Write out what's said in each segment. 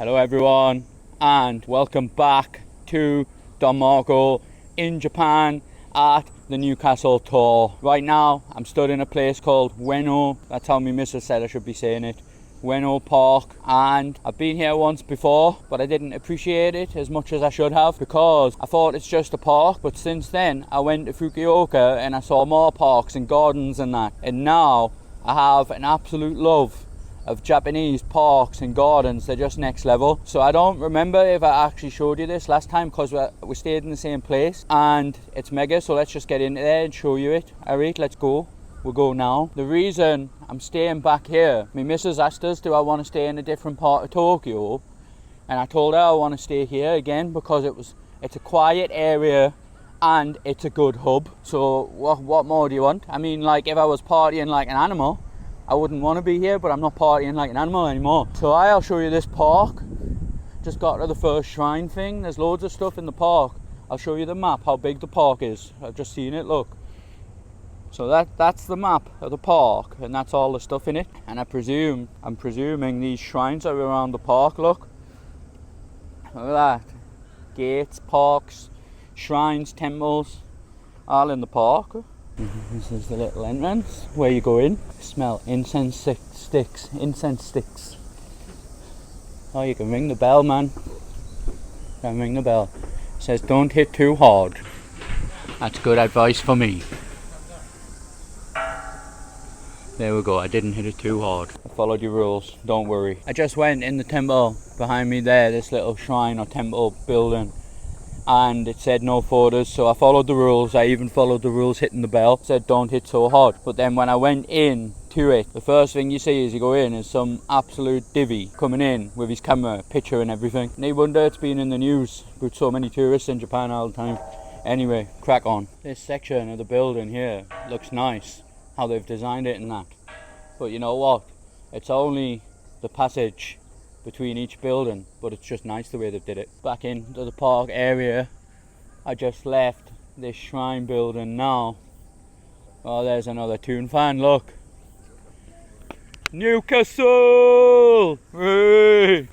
Hello everyone and welcome back to Don Maarko in Japan at the Newcastle tour. Right now I'm stood in a place called Ueno, that's how my missus said I should be saying it, Ueno Park, and I've been here once before but I didn't appreciate it as much as I should have because I thought it's just a park, but since then I went to Fukuoka and I saw more parks and gardens and that, and now I have an absolute love of Japanese parks and gardens. They're just next level. So I don't remember if I actually showed you this last time because we stayed in the same place and it's mega, so let's just get into there and show you it. Alright, let's go. We'll go now. The reason I'm staying back here, my missus asked us, do I want to stay in a different part of Tokyo? And I told her I want to stay here again because it's a quiet area and it's a good hub. So what more do you want? I mean, like, if I was partying like an animal, I wouldn't want to be here, but I'm not partying like an animal anymore. So I'll show you this park. Just got to the first shrine thing. There's loads of stuff in the park. I'll show you the map, how big the park is. I've just seen it, look. So that's the map of the park, and that's all the stuff in it. And I'm presuming these shrines are around the park, look. Look at that. Gates, parks, shrines, temples, all in the park. This is the little entrance where you go in. Smell incense sticks. Oh, you can ring the bell, man. You can ring the bell. It says don't hit too hard. That's good advice for me. There we go, I didn't hit it too hard. I followed your rules, don't worry. I just went in the temple behind me there, this little shrine or temple building, and it said no photos, so I followed the rules. I even followed the rules hitting the bell. It said don't hit so hard. But then when I went in to it, the first thing you see as you go in is some absolute divvy coming in with his camera, picture and everything. No wonder it's been in the news with so many tourists in Japan all the time. Anyway, crack on. This section of the building here looks nice, how they've designed it and that. But you know what? It's only the passage between each building, but it's just nice the way they did it. Back into the park area, I just left this shrine building now. Oh, there's another Toon fan, look. Newcastle! Hey!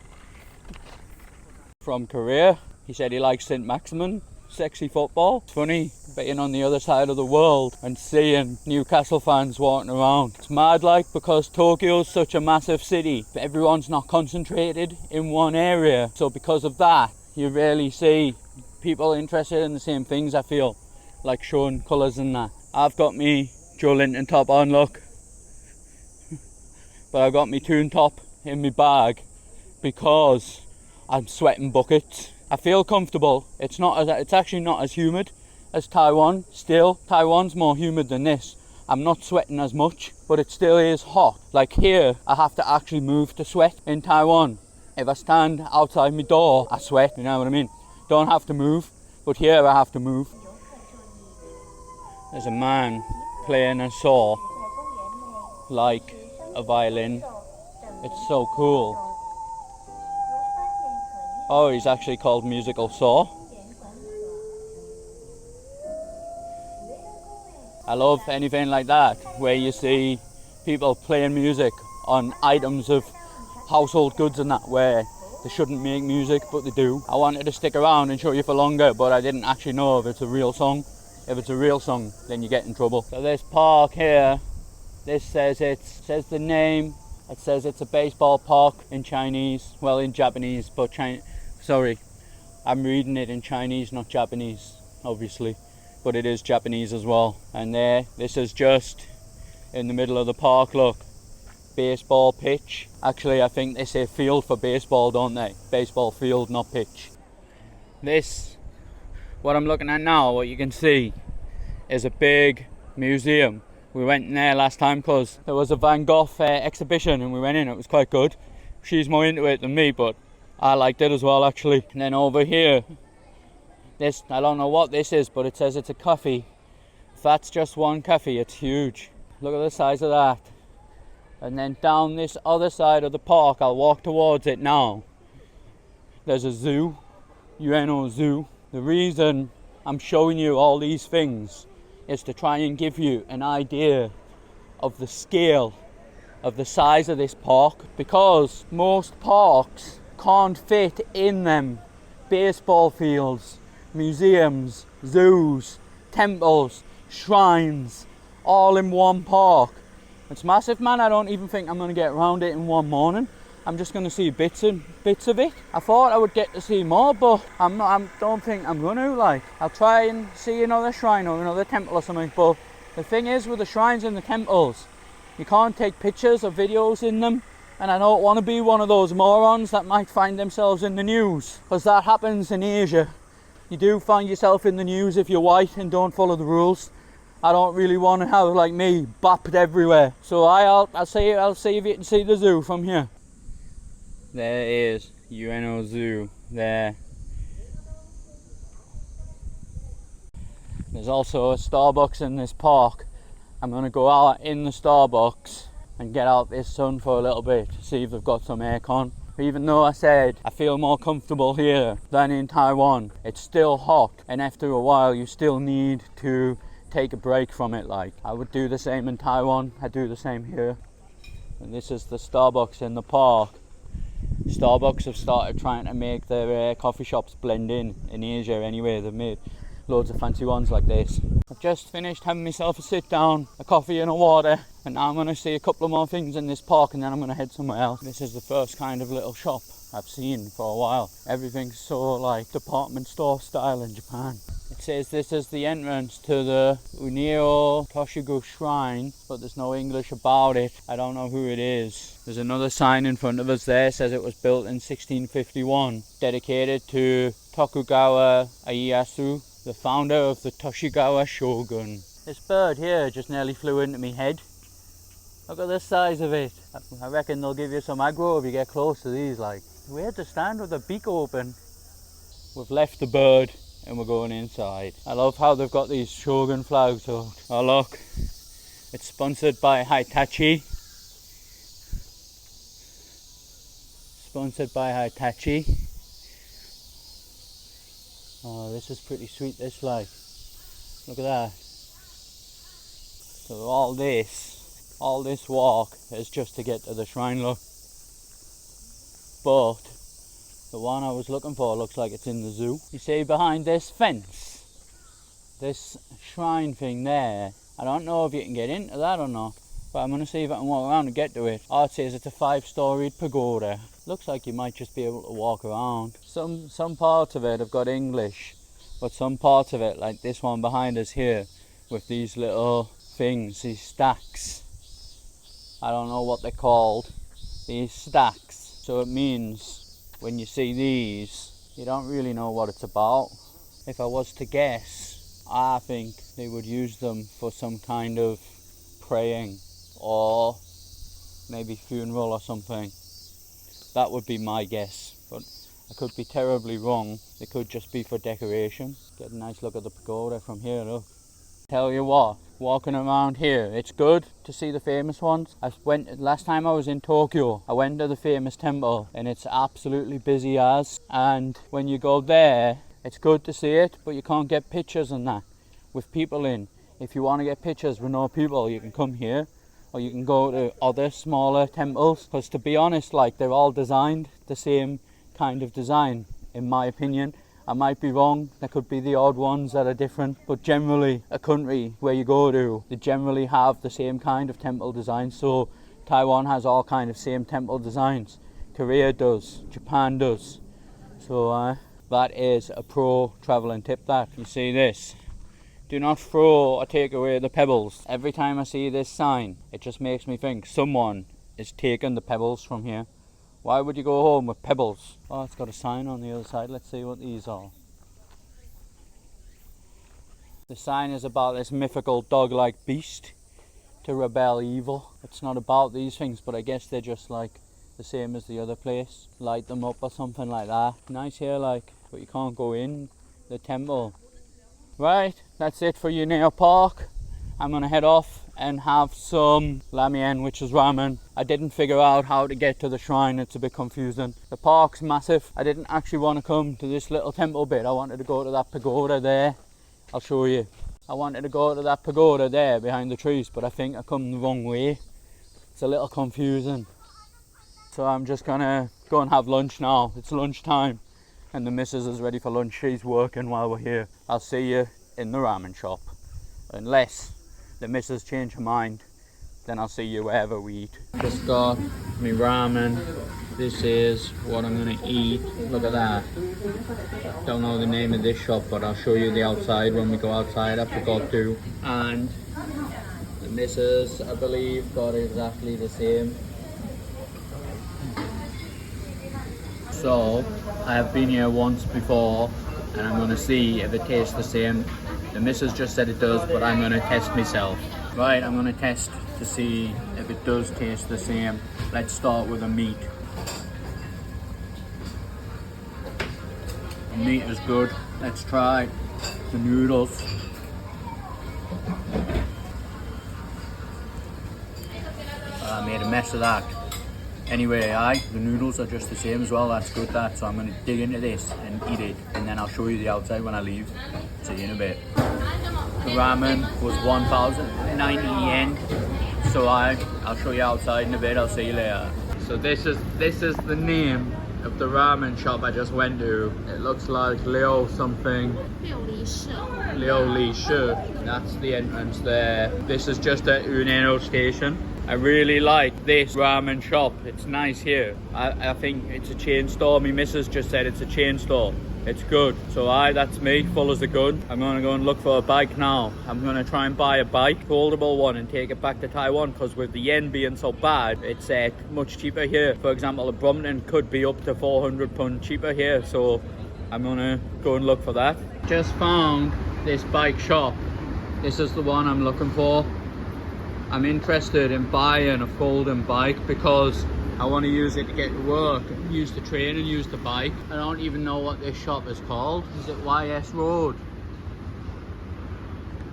From Korea. He said he likes St. Maximin. Sexy football. It's funny being on the other side of the world and seeing Newcastle fans walking around. It's mad, like, because Tokyo's such a massive city, but everyone's not concentrated in one area. So because of that, you rarely see people interested in the same things, I feel, like showing colours and that. I've got me Joe Linton top on, look. But I've got me Toon top in my bag because I'm sweating buckets. I feel comfortable. It's actually not as humid as Taiwan. Still, Taiwan's more humid than this. I'm not sweating as much, but it still is hot. Like here, I have to actually move to sweat. In Taiwan, if I stand outside my door, I sweat, you know what I mean? Don't have to move, but here I have to move. There's a man playing a saw like a violin. It's so cool. Oh, he's actually called Musical Saw. I love anything like that, where you see people playing music on items of household goods and that, where they shouldn't make music, but they do. I wanted to stick around and show you for longer, but I didn't actually know if it's a real song. If it's a real song, then you get in trouble. So this park here, this says the name. It says it's a baseball park in Chinese, well, in Japanese, but sorry, I'm reading it in Chinese, not Japanese, obviously, but it is Japanese as well. And there, this is just in the middle of the park, look, baseball pitch. Actually, I think they say field for baseball, don't they? Baseball field, not pitch. This, what I'm looking at now, what you can see, is a big museum. We went in there last time because there was a Van Gogh exhibition and we went in. It was quite good. She's more into it than me, but I liked it as well, actually. And then over here, this, I don't know what this is, but it says it's a coffee. If that's just one coffee, it's huge. Look at the size of that. And then down this other side of the park, I'll walk towards it now. There's a zoo, Ueno Zoo. The reason I'm showing you all these things is to try and give you an idea of the scale of the size of this park, because most parks can't fit in them. Baseball fields, museums, zoos, temples, shrines, all in one park. It's massive, man. I don't even think I'm going to get around it in one morning. I'm just going to see bits of it. I thought I would get to see more, but I don't think I'm going to. Like, I'll try and see another shrine or another temple or something, but the thing is with the shrines and the temples, you can't take pictures or videos in them, and I don't want to be one of those morons that might find themselves in the news, because that happens in Asia. You do find yourself in the news if you're white and don't follow the rules. I don't really want to have, like me, bopped everywhere. So I'll see if you can see the zoo from here. There is Ueno Zoo there. There's also a Starbucks in this park. I'm going to go out in the Starbucks and get out this sun for a little bit, see if they've got some aircon. Even though I said I feel more comfortable here than in Taiwan, it's still hot, and after a while you still need to take a break from it. Like, I would do the same in Taiwan, I do the same here. And this is the Starbucks in the park. Starbucks have started trying to make their coffee shops blend in Asia anyway. They've made loads of fancy ones like this. I've just finished having myself a sit down, a coffee and a water, and now I'm going to see a couple of more things in this park and then I'm going to head somewhere else. This is the first kind of little shop I've seen for a while. Everything's so like department store style in Japan. It says this is the entrance to the Ueno Park shrine, but there's no English about it. I don't know who it is. There's another sign in front of us there, says it was built in 1651, dedicated to Tokugawa Ieyasu, the founder of the Tokugawa shogun. This bird here just nearly flew into my head. Look at the size of it. I reckon they'll give you some aggro if you get close to these. Like, weird to stand with the beak open. We've left the bird and we're going inside. I love how they've got these shogun flags out. Oh look, it's sponsored by Hitachi. Sponsored by Hitachi. Oh, this is pretty sweet, this flag. Look at that. So all this walk is just to get to the shrine, look. But the one I was looking for looks like it's in the zoo. You see behind this fence, this shrine thing there, I don't know if you can get into that or not, but I'm going to see if I can walk around and get to it. Oh, it says it's a 5-storied pagoda. Looks like you might just be able to walk around. Some parts of it have got English, but some parts of it, like this one behind us here, with these little things, these stacks. I don't know what they're called, these stacks. So it means when you see these, you don't really know what it's about. If I was to guess, I think they would use them for some kind of praying or maybe funeral or something. That would be my guess, but I could be terribly wrong. It could just be for decoration. Get a nice look at the pagoda from here, look. Tell you what, walking around here, it's good to see the famous ones. Last time I was in Tokyo, I went to the famous temple and it's absolutely busy as. And when you go there, it's good to see it, but you can't get pictures and that with people in. If you want to get pictures with no people, you can come here, or you can go to other smaller temples, because to be honest, like, they're all designed the same kind of design, in my opinion. I might be wrong, there could be the odd ones that are different, but generally a country where you go to, they generally have the same kind of temple design. So Taiwan has all kind of same temple designs, Korea does, Japan does. So that is a pro traveling tip. That you see this, do not throw or take away the pebbles. Every time I see this sign, it just makes me think someone is taking the pebbles from here. Why would you go home with pebbles? Oh, it's got a sign on the other side. Let's see what these are. The sign is about this mythical dog-like beast to rebel evil. It's not about these things, but I guess they're just like the same as the other place. Light them up or something like that. Nice here, like, but you can't go in the temple. Right, that's it for Ueno Park. I'm gonna head off and have some ramen, which is ramen. I didn't figure out how to get to the shrine. It's a bit confusing. The park's massive. I didn't actually want to come to this little temple bit. I wanted to go to that pagoda there. I'll show you. I wanted to go to that pagoda there behind the trees, but I think I come the wrong way. It's a little confusing. So I'm just gonna go and have lunch now. It's lunchtime and the missus is ready for lunch. She's working while we're here. I'll see you in the ramen shop. Unless the missus change her mind, then I'll see you wherever we eat. Just got me ramen. This is what I'm gonna eat. Look at that. Don't know the name of this shop, but I'll show you the outside when we go outside. I forgot to. And the missus, I believe, got exactly the same. So I have been here once before and I'm gonna see if it tastes the same. The missus just said it does, but I'm gonna test myself. Right, I'm gonna test to see if it does taste the same. Let's start with the meat. The meat is good. Let's try the noodles. I made a mess of that. Anyway, the noodles are just the same as well. That's good, that. So I'm going to dig into this and eat it, and then I'll show you the outside when I leave. See you in a bit. The ramen was 1,090 yen. So I'll show you outside in a bit. I'll see you later. So this is the name of the ramen shop I just went to. It looks like Liu something. Liu Li Shi. That's the entrance there. This is just at Ueno station. I really like this ramen shop. It's nice here. I think it's a chain store. My missus just said it's a chain store. It's good. So that's me, full as a gun. I'm gonna go and look for a bike now. I'm gonna try and buy a bike, foldable one, and take it back to Taiwan, because with the yen being so bad, it's much cheaper here. For example, a Brompton could be up to £400 cheaper here. So I'm gonna go and look for that. Just found this bike shop. This is the one I'm looking for. I'm interested in buying a folding bike because I want to use it to get to work, use the train and use the bike. I don't even know what this shop is called. Is it YS Road?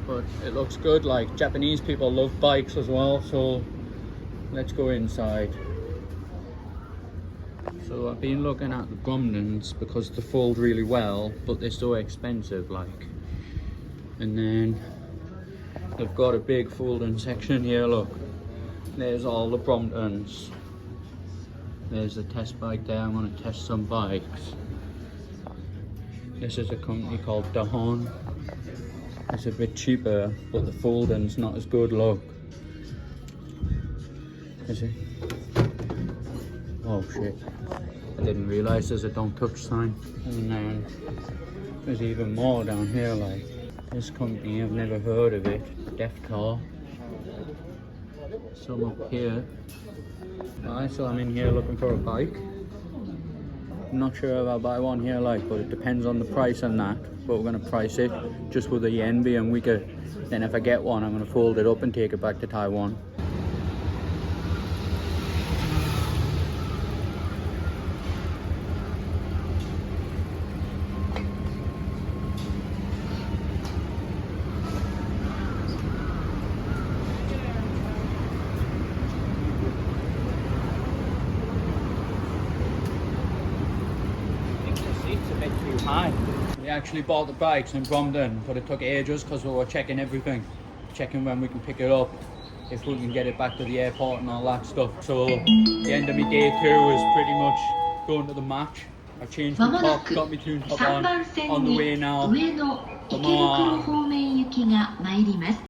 But it looks good. Like, Japanese people love bikes as well, so let's go inside. So I've been looking at the Bromptons because they fold really well, but they're so expensive, like. And then they've got a big folding section here, look. There's all the Bromptons. There's the test bike there. I'm going to test some bikes. This is a company called Don. It's a bit cheaper, but the folding's not as good, look. Is it? Oh shit. I didn't realise there's a don't touch sign. And then there's even more down here, like. This company, I've never heard of it. Def Car. Some up here. Alright, so I'm in here looking for a bike. I'm not sure if I'll buy one here, like, but it depends on the price and that. But we're gonna price it just with the yen being weaker. Then if I get one, I'm gonna fold it up and take it back to Taiwan. High. We actually bought the bikes in Brompton, but it took ages because we were checking everything. Checking when we can pick it up, if we can get it back to the airport and all that stuff. So the end of my day 2 is pretty much going to the match. I've changed my top, got my Toon top on the way now. Come on.